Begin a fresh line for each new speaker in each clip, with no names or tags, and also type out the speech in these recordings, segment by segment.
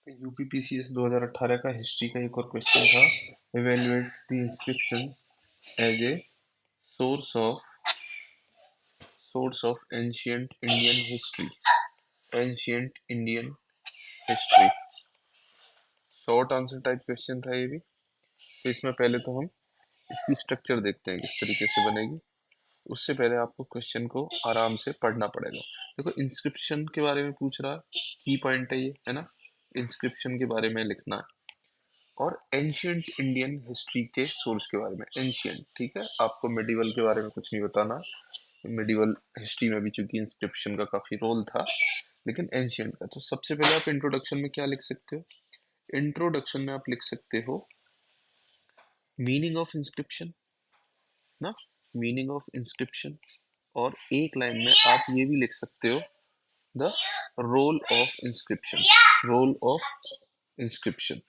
UPPCS 2018 का history का एक और क्वेश्चन था। Evaluate the inscriptions as a source of ancient Indian history. Ancient Indian history short answer type question था ये भी। तो इसमें पहले तो हम इसकी स्ट्रक्चर देखते हैं किस तरीके से बनेगी। उससे पहले आपको क्वेश्चन को आराम से पढ़ना पड़ेगा। देखो, इंस्क्रिप्शन के बारे में पूछ रहा है, की पॉइंट है ये, है ना। इंस्क्रिप्शन के बारे में लिखना है और एंशियंट इंडियन हिस्ट्री के सोर्स के बारे में। एंशियंट, ठीक है, आपको मेडिवल के बारे में कुछ नहीं बताना। मेडिवल हिस्ट्री में भी चूंकि इंस्क्रिप्शन का काफी रोल था, लेकिन एंशियंट का। तो सबसे पहले आप इंट्रोडक्शन में क्या लिख सकते हो? इंट्रोडक्शन में आप लिख सकते हो मीनिंग ऑफ इंस्क्रिप्शन, ना, मीनिंग ऑफ इंस्क्रिप्शन। और एक लाइन में आप ये भी लिख सकते हो the role of inscription. Role of inscription,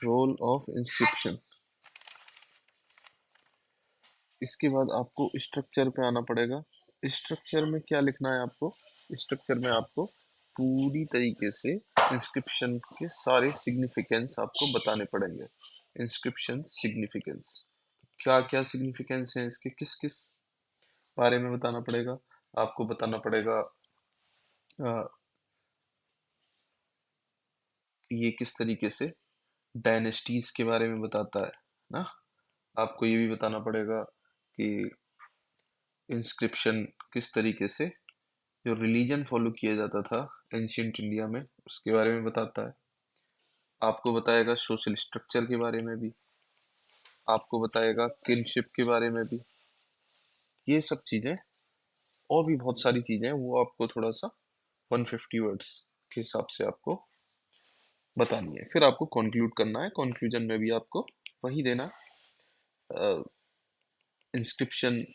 role of inscription. इसके बाद आपको स्ट्रक्चर पे आना पड़ेगा। स्ट्रक्चर में क्या लिखना है आपको? स्ट्रक्चर में आपको पूरी तरीके से इंस्क्रिप्शन के सारे सिग्निफिकेंस आपको बताने पड़ेंगे। इंस्क्रिप्शन सिग्निफिकेंस, क्या क्या सिग्निफिकेंस है इसके, किस किस बारे में बताना पड़ेगा। आपको बताना पड़ेगा ये किस तरीके से डायनेस्टीज के बारे में बताता है ना। आपको ये भी बताना पड़ेगा कि इंस्क्रिप्शन किस तरीके से जो रिलीजन फॉलो किया जाता था एंशियंट इंडिया में उसके बारे में बताता है। आपको बताएगा सोशल स्ट्रक्चर के बारे में भी, आपको बताएगा किनशिप के बारे में भी। ये सब चीजें और भी बहुत सारी चीजें हैं, वो आपको थोड़ा सा 150 वर्ड्स के हिसाब से आपको बतानी है। फिर आपको कंक्लूड करना है। कंक्लूजन में भी आपको वही देना, इंस्क्रिप्शन।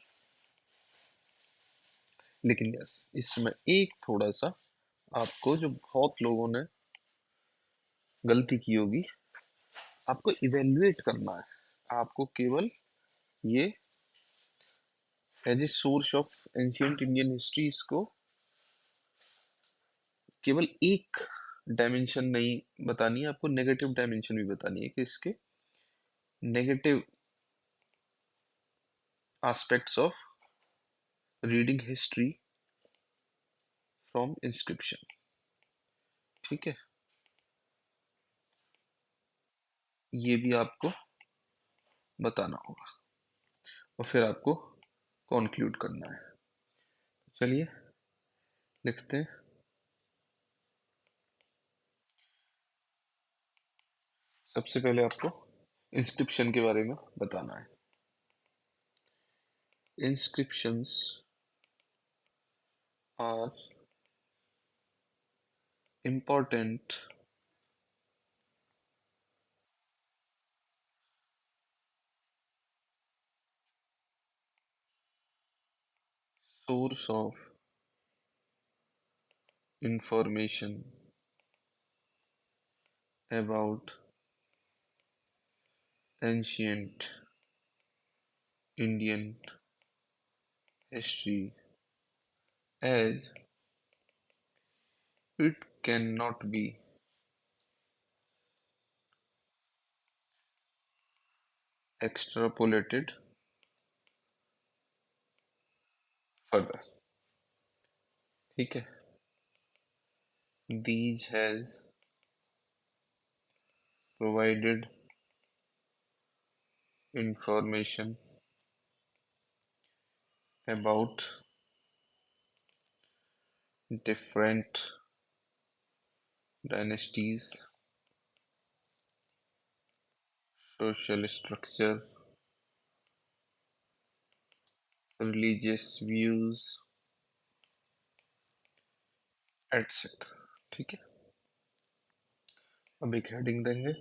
लेकिन यस, इसमें एक थोड़ा सा आपको, जो बहुत लोगों ने गलती की होगी, आपको इवेल्युएट करना है। आपको केवल ये as a source of ancient Indian history, इसको केवल एक डायमेंशन नहीं बतानी है, आपको नेगेटिव डायमेंशन भी बतानी है कि इसके negative aspects of reading history from inscription. ठीक है, ये भी आपको बताना होगा और फिर आपको कंक्लूड करना है। चलिए लिखते हैं। सबसे पहले आपको इंस्क्रिप्शन के बारे में बताना है। Inscriptions are important source of information about ancient Indian history, as it cannot be extrapolated further। ठीक है, these has provided information about different dynasties, social structure, religious views, etc। ठीक है, अब एक हेडिंग देंगे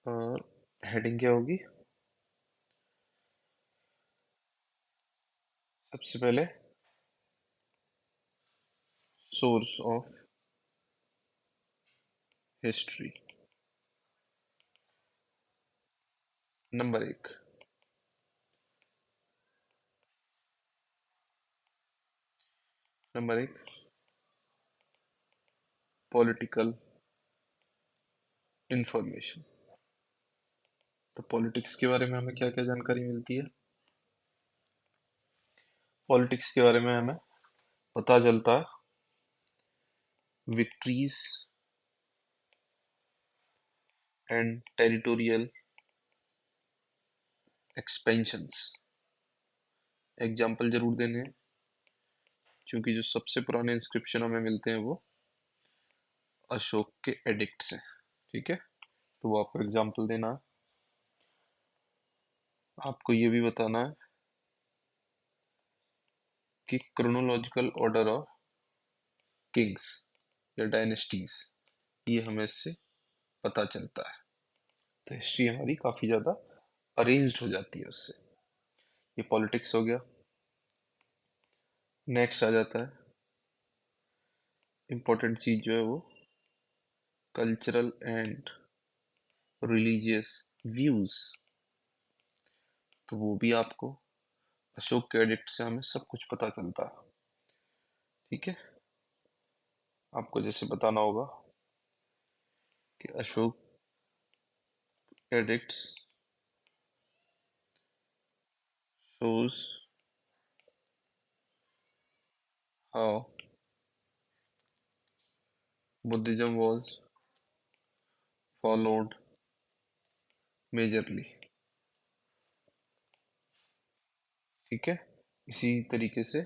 और हेडिंग क्या होगी? सबसे पहले सोर्स ऑफ हिस्ट्री, नंबर एक। नंबर एक, पॉलिटिकल इंफॉर्मेशन। तो पॉलिटिक्स के बारे में हमें क्या क्या जानकारी मिलती है? पॉलिटिक्स के बारे में हमें पता चलता है victories and territorial expansions. Example जरूर देने हैं, क्योंकि जो सबसे पुराने इंस्क्रिप्शन हमें मिलते हैं वो अशोक के एडिक्ट्स हैं। ठीक है, तो वो आपको एग्जाम्पल देना है। आपको ये भी बताना है कि क्रोनोलॉजिकल ऑर्डर ऑफ किंग्स या डायनेस्टीज, ये हमें इससे पता चलता है। तो हिस्ट्री हमारी काफी ज्यादा अरेंज्ड हो जाती है उससे। ये पॉलिटिक्स हो गया। नेक्स्ट आ जाता है इम्पोर्टेंट चीज जो है वो कल्चरल एंड रिलीजियस व्यूज। तो वो भी आपको अशोक के एडिक्ट से हमें सब कुछ पता चलता है। ठीक है, आपको जैसे बताना होगा कि Ashok addicts shows how Buddhism was followed majorly। ठीक है, इसी तरीके से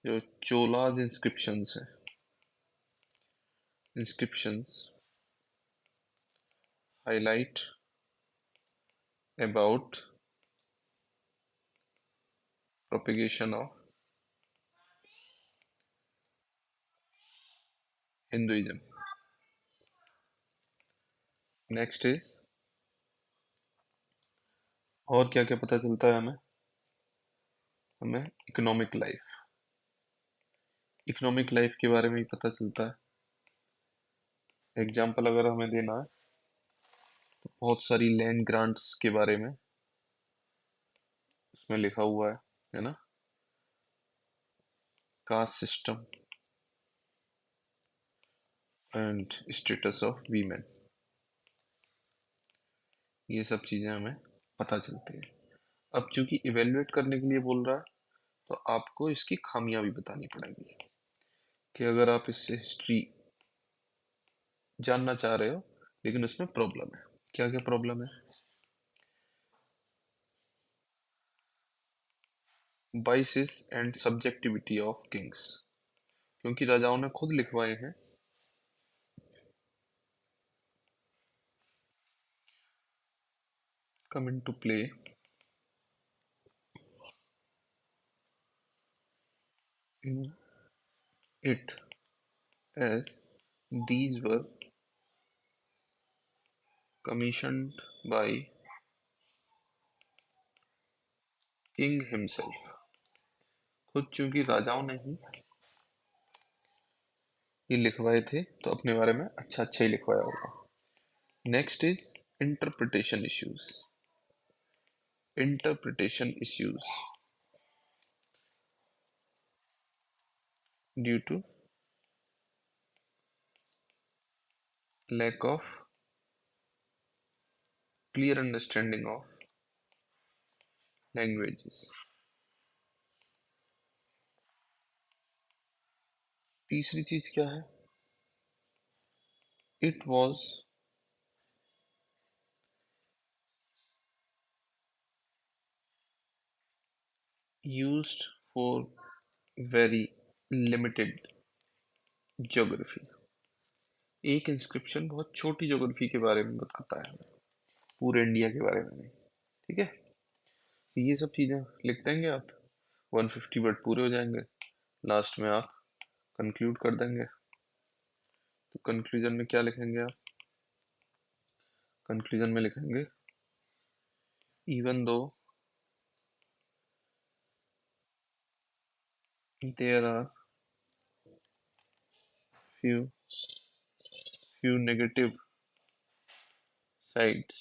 जो चोलाज इंस्क्रिप्शंस हैं, inscriptions highlight about propagation of Hinduism. Next is, और क्या क्या पता चलता है हमें? हमें इकोनॉमिक लाइफ, इकोनॉमिक लाइफ के बारे में ही पता चलता है। एग्जाम्पल अगर हमें देना है तो बहुत सारी लैंड ग्रांट्स के बारे में उसमें लिखा हुआ है ना। Caste system and status of women, ये सब चीजें हमें पता चलती है। अब चूंकि इवेल्युएट करने के लिए बोल रहा है, तो आपको इसकी खामियां भी बतानी पड़ेंगी कि अगर आप इससे हिस्ट्री जानना चाह रहे हो लेकिन उसमें प्रॉब्लम है। क्या क्या प्रॉब्लम है? Biases and subjectivity of Kings, क्योंकि राजाओं ने खुद लिखवाए हैं। Come into play in it as these were commissioned by king himself। खुद चूंकि राजाओं ने ही ये लिखवाए थे, तो अपने बारे में अच्छा अच्छा ही लिखवाया होगा। Next is interpretation issues. Interpretation issues due to lack of clear understanding of languages. तीसरी चीज क्या है? It was used for very limited geography. एक इंस्क्रिप्शन बहुत छोटी ज्योग्राफी के बारे में बताता है, पूरे इंडिया के बारे में नहीं। ठीक है, तो ये सब चीजें लिख देंगे आप, 150 वर्ड पूरे हो जाएंगे। लास्ट में आप कंक्लूड कर देंगे। तो कंक्लूजन में क्या लिखेंगे आप? कंक्लूजन में लिखेंगे even though there are few few negative sides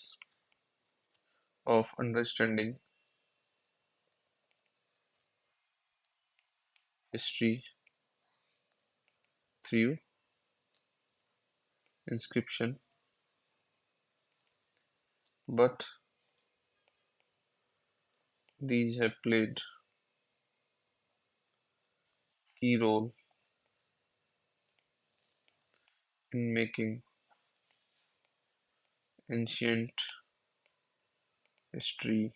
of understanding history through inscription, but these have played key role in making ancient history,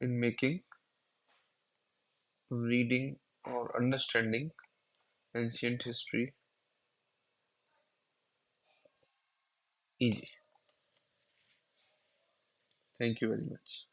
in making reading or understanding ancient history easy. Thank you very much.